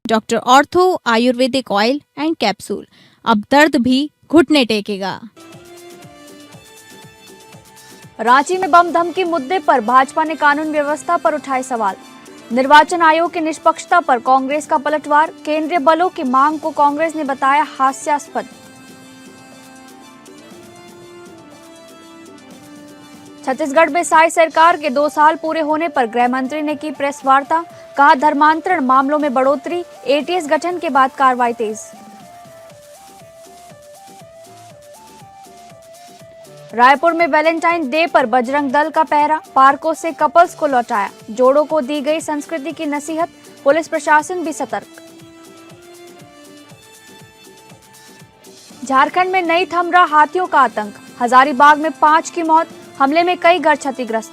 Doctor ortho Ayurvedic oil and capsule, अब दर्द भी घुटने टेकेगा। रांची में बम धमकी मुद्दे पर भाजपा ने कानून व्यवस्था पर उठाए सवाल। निर्वाचन आयोग की निष्पक्षता पर कांग्रेस का पलटवार। केंद्रीय बलों की मांग को कांग्रेस ने बताया हास्यास्पद। छत्तीसगढ़ में साई सरकार के 2 साल पूरे होने पर गृह मंत्री ने की प्रेस वार्ता। कहा, धर्मांतरण मामलों में बढ़ोतरी, एटीएस गठन के बाद कार्रवाई तेज। रायपुर में वैलेंटाइन डे पर बजरंग दल का पहरा। पार्कों से कपल्स को लौटाया। जोड़ों को दी गई संस्कृति की नसीहत। पुलिस प्रशासन भी सतर्क। झारखंड में नहीं थम रहा हाथियों का आतंक। हजारीबाग में 5 की मौत। हमले में कई घर क्षतिग्रस्त।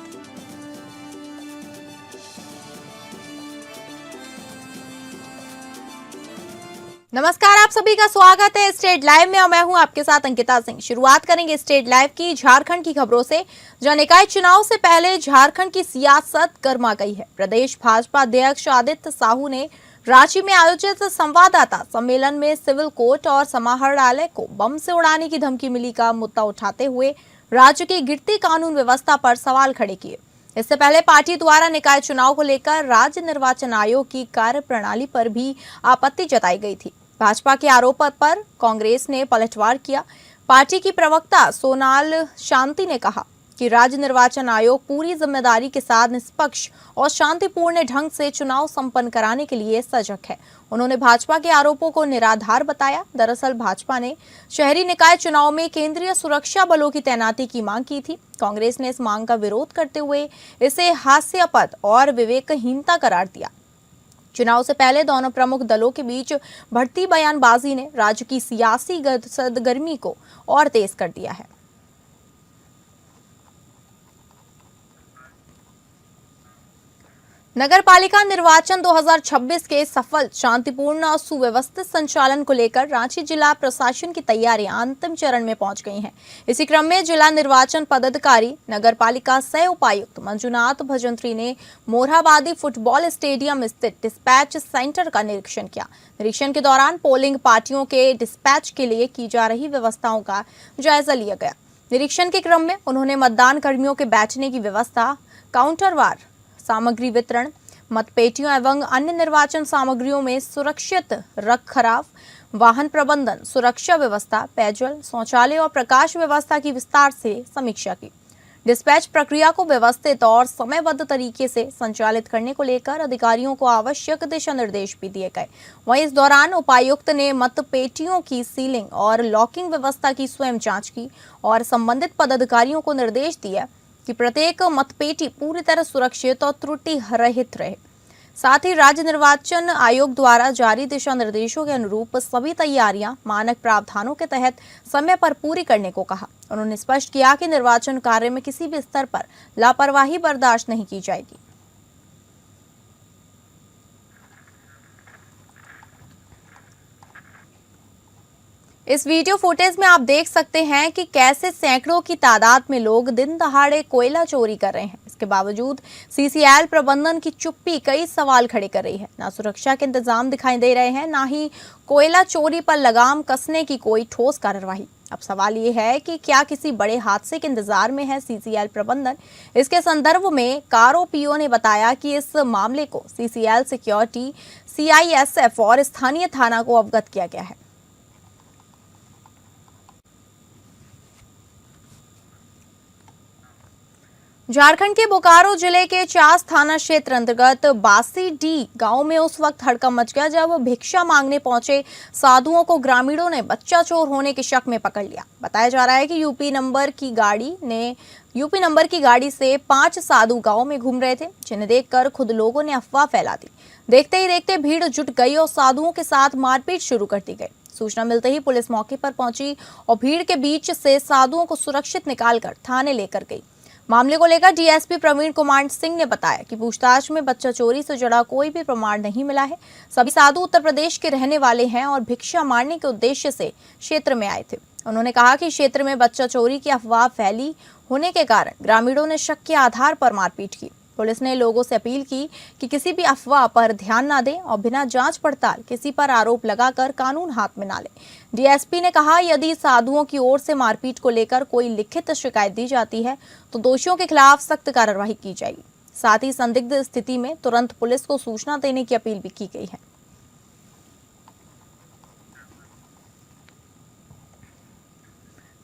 नमस्कार, आप सभी का स्वागत है स्टेट लाइव में और मैं हूं आपके साथ अंकिता सिंह। शुरुआत करेंगे स्टेट लाइव की झारखंड की खबरों से। जहां निकाय चुनाव से पहले झारखंड की सियासत गर्मा गई है। प्रदेश भाजपा अध्यक्ष आदित्य साहू ने रांची में आयोजित संवाददाता सम्मेलन में सिविल कोर्ट और समाहरणालय को बम से उड़ाने की धमकी मिली का मुद्दा उठाते हुए राज्य की गिरती कानून व्यवस्था पर सवाल खड़े किए। इससे पहले पार्टी द्वारा निकाय चुनाव को लेकर राज्य निर्वाचन आयोग की कार्यप्रणाली पर भी आपत्ति जताई गई थी। भाजपा के आरोप पर कांग्रेस ने पलटवार किया। पार्टी की प्रवक्ता सोनाल शांति ने कहा कि राज्य निर्वाचन आयोग पूरी जिम्मेदारी के साथ निष्पक्ष और शांतिपूर्ण ढंग से चुनाव संपन्न कराने के लिए सजग है। उन्होंने भाजपा के आरोपों को निराधार बताया। दरअसल भाजपा ने शहरी निकाय चुनाव में केंद्रीय सुरक्षा बलों की तैनाती की मांग की थी। कांग्रेस ने इस मांग का विरोध करते हुए इसे हास्यास्पद और विवेकहीनता करार दिया। चुनाव से पहले दोनों प्रमुख दलों के बीच बढ़ती बयानबाजी ने राज्य की सियासी सरगर्मी को और तेज कर दिया है। नगर पालिका निर्वाचन 2026 के सफल, शांतिपूर्ण और सुव्यवस्थित संचालन को लेकर रांची जिला प्रशासन की तैयारियां अंतिम चरण में पहुंच गई हैं। इसी क्रम में जिला निर्वाचन पदाधिकारी नगर पालिका सह उपायुक्त मंजुनाथ भजंत्री ने मोरहाबादी फुटबॉल स्टेडियम स्थित डिस्पैच सेंटर का निरीक्षण किया। निरीक्षण के दौरान पोलिंग पार्टियों के डिस्पैच के लिए की जा रही व्यवस्थाओं का जायजा लिया गया। निरीक्षण के क्रम में उन्होंने मतदान कर्मियों के बैठने की व्यवस्था, काउंटरवार सामग्री वितरण, मतपेटियों एवं अन्य निर्वाचन सामग्रियों में सुरक्षित रखरखाव, वाहन प्रबंधन, सुरक्षा व्यवस्था, पेयजल, शौचालय और प्रकाश व्यवस्था की विस्तार से समीक्षा की। डिस्पैच प्रक्रिया को व्यवस्थित और समयबद्ध तरीके से संचालित करने को लेकर अधिकारियों को आवश्यक दिशा निर्देश भी दिए गए। वहीं इस दौरान उपायुक्त ने मतपेटियों की सीलिंग और लॉकिंग व्यवस्था की स्वयं जांच की और संबंधित पदाधिकारियों को निर्देश दिए कि प्रत्येक मतपेटी पूरी तरह सुरक्षित और त्रुटि रहित रहे। साथ ही राज्य निर्वाचन आयोग द्वारा जारी दिशा निर्देशों के अनुरूप सभी तैयारियां मानक प्रावधानों के तहत समय पर पूरी करने को कहा। उन्होंने स्पष्ट किया कि निर्वाचन कार्य में किसी भी स्तर पर लापरवाही बर्दाश्त नहीं की जाएगी। इस वीडियो फुटेज में आप देख सकते हैं कि कैसे सैकड़ों की तादाद में लोग दिन दहाड़े कोयला चोरी कर रहे हैं। इसके बावजूद सीसीएल प्रबंधन की चुप्पी कई सवाल खड़े कर रही है। ना सुरक्षा के इंतजाम दिखाई दे रहे हैं, ना ही कोयला चोरी पर लगाम कसने की कोई ठोस कार्यवाही। अब सवाल ये है कि क्या किसी बड़े हादसे के इंतजार में है सीसीएल प्रबंधन। इसके संदर्भ में कारो पीओ ने बताया कि इस मामले को सीसीएल सिक्योरिटी, सीआईएसएफ और स्थानीय थाना को अवगत किया गया है। झारखंड के बोकारो जिले के चास थाना क्षेत्र अंतर्गत बासी डी गांव में उस वक्त हड़कंप मच गया जब भिक्षा मांगने पहुंचे साधुओं को ग्रामीणों ने बच्चा चोर होने के शक में पकड़ लिया। बताया जा रहा है कि यूपी नंबर की गाड़ी से 5 साधु गांव में घूम रहे थे, जिन्हें देखकर खुद लोगों ने अफवाह फैला दी। देखते ही देखते भीड़ जुट गई और साधुओं के साथ मारपीट शुरू कर दी गई। सूचना मिलते ही पुलिस मौके पर पहुंची और भीड़ के बीच से साधुओं को सुरक्षित निकालकर थाने लेकर गई। मामले को लेकर डीएसपी प्रवीण कुमार सिंह ने बताया कि पूछताछ में बच्चा चोरी से जुड़ा कोई भी प्रमाण नहीं मिला है। सभी साधु उत्तर प्रदेश के रहने वाले हैं और भिक्षा मारने के उद्देश्य से क्षेत्र में आए थे। उन्होंने कहा कि क्षेत्र में बच्चा चोरी की अफवाह फैली होने के कारण ग्रामीणों ने शक के आधार पर मारपीट की। पुलिस ने लोगों से अपील की कि किसी भी अफवाह पर ध्यान न दें और बिना जांच पड़ताल किसी पर आरोप लगाकर कानून हाथ में न लें। डीएसपी ने कहा, यदि साधुओं की ओर से मारपीट को लेकर कोई लिखित शिकायत दी जाती है तो दोषियों के खिलाफ सख्त कार्रवाई की जाएगी। साथ ही संदिग्ध स्थिति में तुरंत पुलिस को सूचना देने की अपील भी की गई है।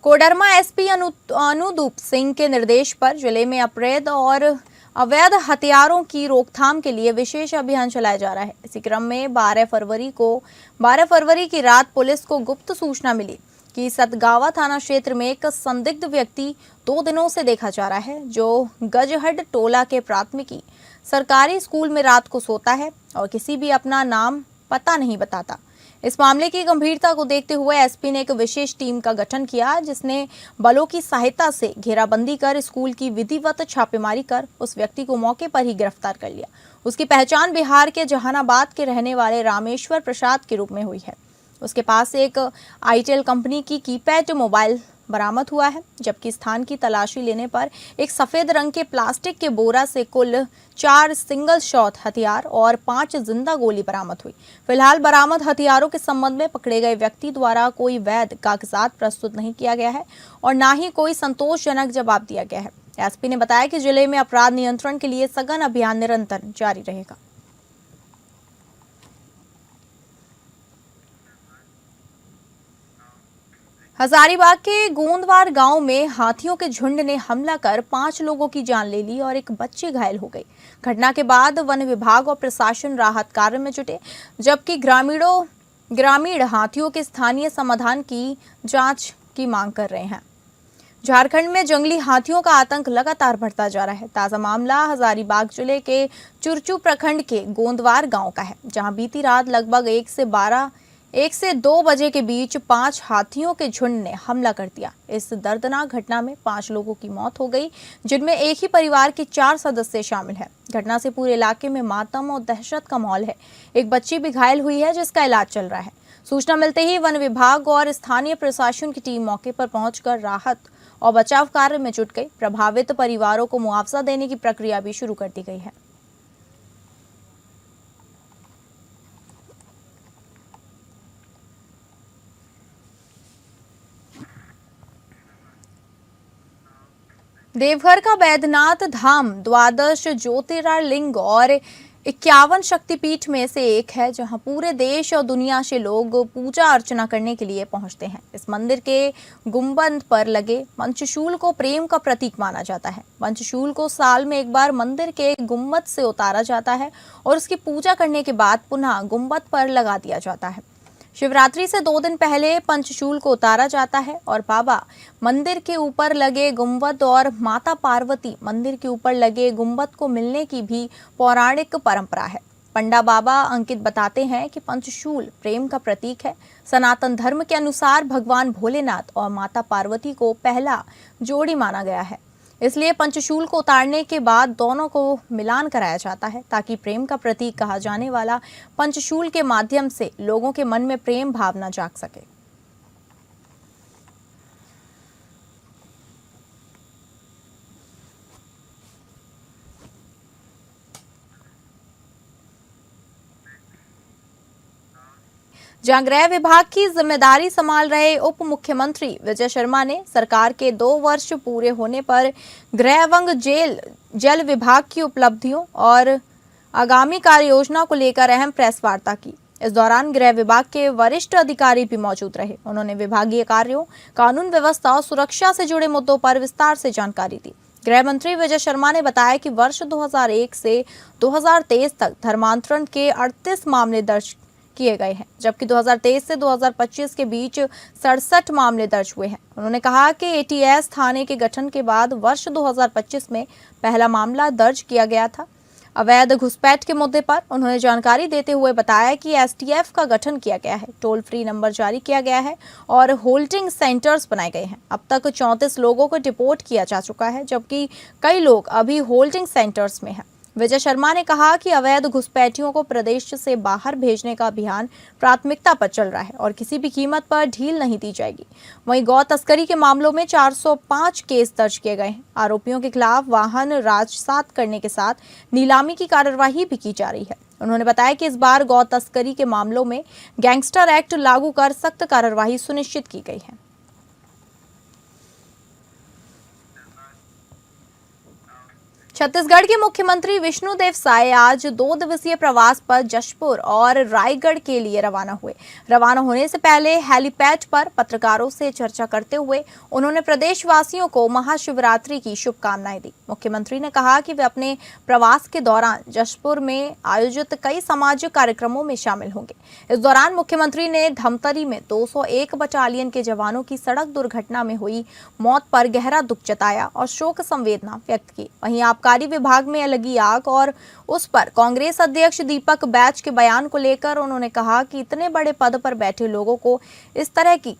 कोडरमा एसपी अनुदूप सिंह के निर्देश पर जिले में अवैध हथियारों की रोकथाम के लिए विशेष अभियान चलाया जा रहा है। इसी क्रम में 12 फरवरी की रात पुलिस को गुप्त सूचना मिली कि सतगावा थाना क्षेत्र में एक संदिग्ध व्यक्ति 2 दिनों से देखा जा रहा है, जो गजहट टोला के प्राथमिकी सरकारी स्कूल में रात को सोता है और किसी भी अपना नाम पता नहीं बताता। इस मामले की गंभीरता को देखते हुए एसपी ने एक विशेष टीम का गठन किया, जिसने बलों की सहायता से घेराबंदी कर स्कूल की विधिवत छापेमारी कर उस व्यक्ति को मौके पर ही गिरफ्तार कर लिया। उसकी पहचान बिहार के जहानाबाद के रहने वाले रामेश्वर प्रसाद के रूप में हुई है। उसके पास एक आईटेल कंपनी की कीपैड मोबाइल बरामद हुआ है, जबकि स्थान की तलाशी लेने पर एक सफेद रंग के प्लास्टिक के बोरा से कुल 4 सिंगल शॉट हथियार और 5 जिंदा गोली बरामद हुई। फिलहाल बरामद हथियारों के संबंध में पकड़े गए व्यक्ति द्वारा कोई वैध कागजात प्रस्तुत नहीं किया गया है और न ही कोई संतोषजनक जवाब दिया गया है। एसपी ने बताया कि जिले में अपराध नियंत्रण के लिए सघन अभियान निरंतर जारी रहेगा। हजारीबाग के गोंदवार गांव में हाथियों के झुंड ने हमला कर 5 लोगों की जान ले ली और एक बच्ची घायल हो गई। घटना के बाद वन विभाग और प्रशासन राहत कार्य में जुटे, जबकि ग्रामीण हाथियों के स्थानीय समाधान की जांच की मांग कर रहे हैं। झारखंड में जंगली हाथियों का आतंक लगातार बढ़ता जा रहा है। ताजा मामला हजारीबाग जिले के चुरचू प्रखंड के गोंदवार गांव का है, जहां बीती रात लगभग 1 से 2 बजे के बीच 5 हाथियों के झुंड ने हमला कर दिया। इस दर्दनाक घटना में 5 लोगों की मौत हो गई, जिनमें एक ही परिवार के 4 सदस्य शामिल हैं। घटना से पूरे इलाके में मातम और दहशत का माहौल है। एक बच्ची भी घायल हुई है, जिसका इलाज चल रहा है। सूचना मिलते ही वन विभाग और स्थानीय प्रशासन की टीम मौके पर पहुंचकर राहत और बचाव कार्य में जुट गई। प्रभावित परिवारों को मुआवजा देने की प्रक्रिया भी शुरू कर दी गई है। देवघर का बैद्यनाथ धाम 12 ज्योतिर्लिंग और 51 शक्तिपीठ में से एक है, जहां पूरे देश और दुनिया से लोग पूजा अर्चना करने के लिए पहुंचते हैं। इस मंदिर के गुंबद पर लगे पंचशूल को प्रेम का प्रतीक माना जाता है। पंचशूल को साल में एक बार मंदिर के गुंबद से उतारा जाता है और उसकी पूजा करने के बाद पुनः गुंबद पर लगा दिया जाता है। शिवरात्रि से 2 दिन पहले पंचशूल को उतारा जाता है और बाबा मंदिर के ऊपर लगे गुंबद और माता पार्वती मंदिर के ऊपर लगे गुंबद को मिलने की भी पौराणिक परंपरा है। पंडा बाबा अंकित बताते हैं कि पंचशूल प्रेम का प्रतीक है। सनातन धर्म के अनुसार भगवान भोलेनाथ और माता पार्वती को पहला जोड़ी माना गया है, इसलिए पंचशूल को उतारने के बाद दोनों को मिलान कराया जाता है, ताकि प्रेम का प्रतीक कहा जाने वाला पंचशूल के माध्यम से लोगों के मन में प्रेम भावना जाग सके। जहां गृह विभाग की जिम्मेदारी संभाल रहे उप मुख्यमंत्री विजय शर्मा ने सरकार के 2 वर्ष पूरे होने पर गृह एवं जल विभाग की उपलब्धियों और आगामी कार्य योजना को लेकर अहम प्रेस वार्ता की। इस दौरान गृह विभाग के वरिष्ठ अधिकारी भी मौजूद रहे। उन्होंने विभागीय कार्यों, कानून व्यवस्था और सुरक्षा से जुड़े मुद्दों पर विस्तार से जानकारी दी। गृह मंत्री विजय शर्मा ने बताया कि वर्ष 2001 से 2023 तक धर्मांतरण के 38 मामले दर्ज किए गए हैं, जबकि 2023 से 2025 के बीच 67 मामले दर्ज हुए हैं। उन्होंने कहा कि एटीएस थाने के गठन के बाद वर्ष 2025 में पहला मामला दर्ज किया गया था। अवैध घुसपैठ के मुद्दे पर उन्होंने जानकारी देते हुए बताया कि एसटीएफ का गठन किया गया है, टोल फ्री नंबर जारी किया गया है और होल्डिंग सेंटर्स बनाए गए हैं। अब तक 34 लोगों को डिपोर्ट किया जा चुका है, जबकि कई लोग अभी होल्डिंग सेंटर्स में हैं। विजय शर्मा ने कहा कि अवैध घुसपैठियों को प्रदेश से बाहर भेजने का अभियान प्राथमिकता पर चल रहा है और किसी भी कीमत पर ढील नहीं दी जाएगी। वहीं गौ तस्करी के मामलों में 405 केस दर्ज किए गए हैं। आरोपियों के खिलाफ वाहन राजसात करने के साथ नीलामी की कार्यवाही भी की जा रही है। उन्होंने बताया कि इस बार गौ तस्करी के मामलों में गैंगस्टर एक्ट लागू कर सख्त कार्यवाही सुनिश्चित की गई है। छत्तीसगढ़ के मुख्यमंत्री विष्णुदेव साय आज 2 दिवसीय प्रवास पर जशपुर और रायगढ़ के लिए रवाना हुए। रवाना होने से पहले हेलीपैड पर पत्रकारों से चर्चा करते हुए उन्होंने प्रदेशवासियों को महाशिवरात्रि की शुभकामनाएं दी। मुख्यमंत्री ने कहा कि वे अपने प्रवास के दौरान जशपुर में आयोजित कई सामाजिक कार्यक्रमों में शामिल होंगे। इस दौरान मुख्यमंत्री ने धमतरी में 201 बटालियन के जवानों की सड़क दुर्घटना में हुई मौत पर गहरा दुख जताया और शोक संवेदना व्यक्त की। वहीं आबकारी विभाग में लगी आग और उस पर कांग्रेस अध्यक्ष दीपक बैज के बयान को लेकर उन्होंने कहा कि इतने बड़े पद पर बैठे लोगों को इस तरह की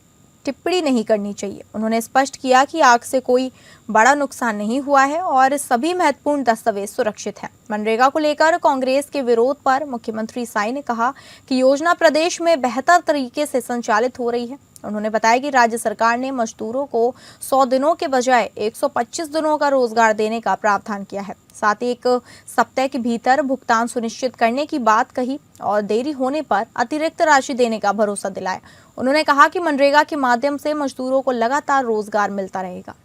टिप्पणी नहीं करनी चाहिए। उन्होंने स्पष्ट किया कि आग से कोई बड़ा नुकसान नहीं हुआ है और सभी महत्वपूर्ण दस्तावेज सुरक्षित हैं। मनरेगा को लेकर कांग्रेस के विरोध पर मुख्यमंत्री साय ने कहा कि योजना प्रदेश में बेहतर तरीके से संचालित हो रही है। उन्होंने बताया कि राज्य सरकार ने मजदूरों को 100 दिनों के बजाय 125 दिनों का रोजगार देने का प्रावधान किया है। साथ ही 1 सप्ताह के भीतर भुगतान सुनिश्चित करने की बात कही और देरी होने पर अतिरिक्त राशि देने का भरोसा दिलाया। उन्होंने कहा कि मनरेगा के माध्यम से मजदूरों को लगातार रोजगार मिलता रहेगा।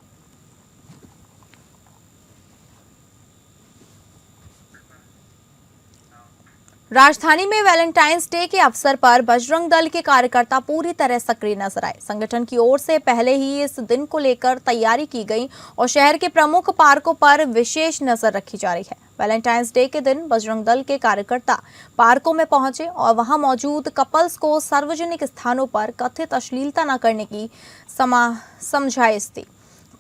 राजधानी में वैलेंटाइंस डे के अवसर पर बजरंग दल के कार्यकर्ता पूरी तरह सक्रिय नजर आए। संगठन की ओर से पहले ही इस दिन को लेकर तैयारी की गई और शहर के प्रमुख पार्कों पर विशेष नजर रखी जा रही है। वैलेंटाइंस डे के दिन बजरंग दल के कार्यकर्ता पार्कों में पहुंचे और वहां मौजूद कपल्स को सार्वजनिक स्थानों पर कथित अश्लीलता न करने की समझाइश दी।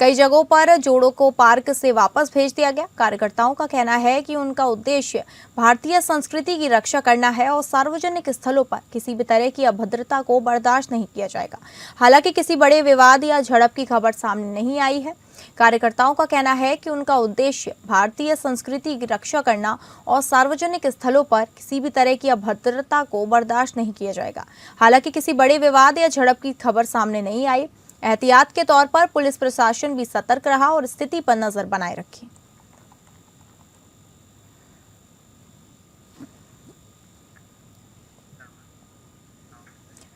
कई जगहों पर जोड़ों को पार्क से वापस भेज दिया गया। कार्यकर्ताओं का कहना है कि उनका उद्देश्य भारतीय संस्कृति की रक्षा करना है और सार्वजनिक स्थलों पर किसी भी तरह की अभद्रता को बर्दाश्त नहीं किया जाएगा। हालांकि किसी बड़े विवाद या झड़प की खबर सामने नहीं आई है। कार्यकर्ताओं का कहना है कि उनका उद्देश्य भारतीय संस्कृति की रक्षा करना और सार्वजनिक स्थलों पर किसी भी तरह की अभद्रता को बर्दाश्त नहीं किया जाएगा। हालांकि किसी बड़े विवाद या झड़प की खबर सामने नहीं आई। एहतियात के तौर पर पुलिस प्रशासन भी सतर्क रहा और स्थिति पर नजर बनाए रखी।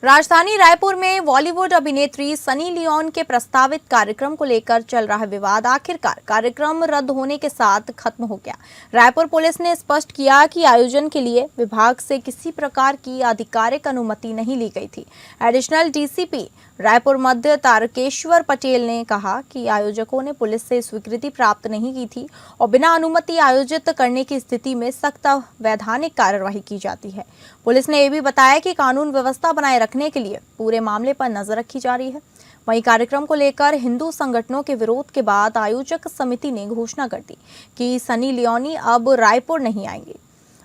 राजधानी रायपुर में बॉलीवुड अभिनेत्री सनी लियोन के प्रस्तावित कार्यक्रम को लेकर चल रहा विवाद आखिरकार कार्यक्रम रद्द होने के साथ खत्म हो गया। रायपुर पुलिस ने स्पष्ट किया कि आयोजन के लिए विभाग से किसी प्रकार की आधिकारिक अनुमति नहीं ली गई थी। एडिशनल डीसीपी रायपुर मध्य तारकेश्वर पटेल ने कहा कि आयोजकों ने पुलिस से स्वीकृति प्राप्त नहीं की थी और बिना अनुमति आयोजित करने की स्थिति में सख्त वैधानिक कार्यवाही की जाती है। पुलिस ने यह भी बताया कि कानून व्यवस्था बनाए रखने के लिए पूरे मामले पर नजर रखी जा रही है। वहीं कार्यक्रम को लेकर हिंदू संगठनों के विरोध के बाद आयोजक समिति ने घोषणा कर दी कि सनी लियोनी अब रायपुर नहीं आएंगे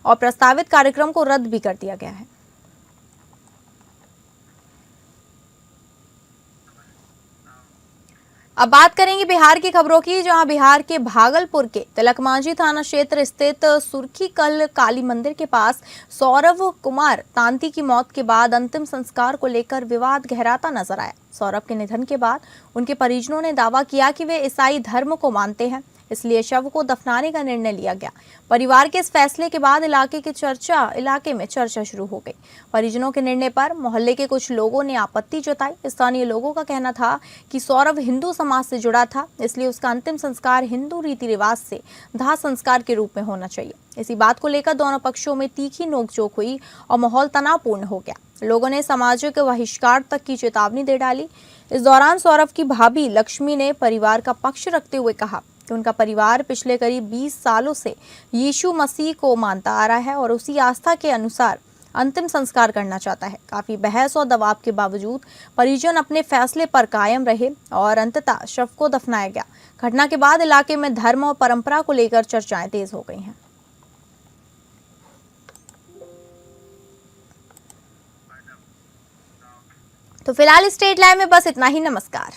और प्रस्तावित कार्यक्रम को रद्द भी कर दिया गया है। अब बात करेंगे बिहार की खबरों की, जहां बिहार के भागलपुर के तिलकमांझी थाना क्षेत्र स्थित सुर्खीकल काली मंदिर के पास सौरभ कुमार तांती की मौत के बाद अंतिम संस्कार को लेकर विवाद गहराता नजर आया। सौरभ के निधन के बाद उनके परिजनों ने दावा किया कि वे ईसाई धर्म को मानते हैं, इसलिए शव को दफनाने का निर्णय लिया गया। परिवार के इस फैसले के बाद इलाके में चर्चा शुरू हो गई। परिजनों के निर्णय पर मोहल्ले के कुछ लोगों ने आपत्ति जताई। स्थानीय लोगों का कहना था कि सौरभ हिंदू समाज से जुड़ा था, इसलिए उसका अंतिम संस्कार हिंदू रीति रिवाज से दाह संस्कार के रूप में होना चाहिए। इसी बात को लेकर दोनों पक्षों में तीखी नोकझोंक हुई और माहौल तनावपूर्ण हो गया। लोगों ने सामाजिक बहिष्कार तक की चेतावनी दे डाली। इस दौरान सौरभ की भाभी लक्ष्मी ने परिवार का पक्ष रखते हुए कहा कि उनका परिवार पिछले करीब 20 सालों से यीशु मसीह को मानता आ रहा है और उसी आस्था के अनुसार अंतिम संस्कार करना चाहता है। काफी बहस और दबाव के बावजूद परिजन अपने फैसले पर कायम रहे और अंततः शव को दफनाया गया। घटना के बाद इलाके में धर्म और परंपरा को लेकर चर्चाएं तेज हो गई हैं। तो फिलहाल स्टेट लाइव में बस इतना ही। नमस्कार।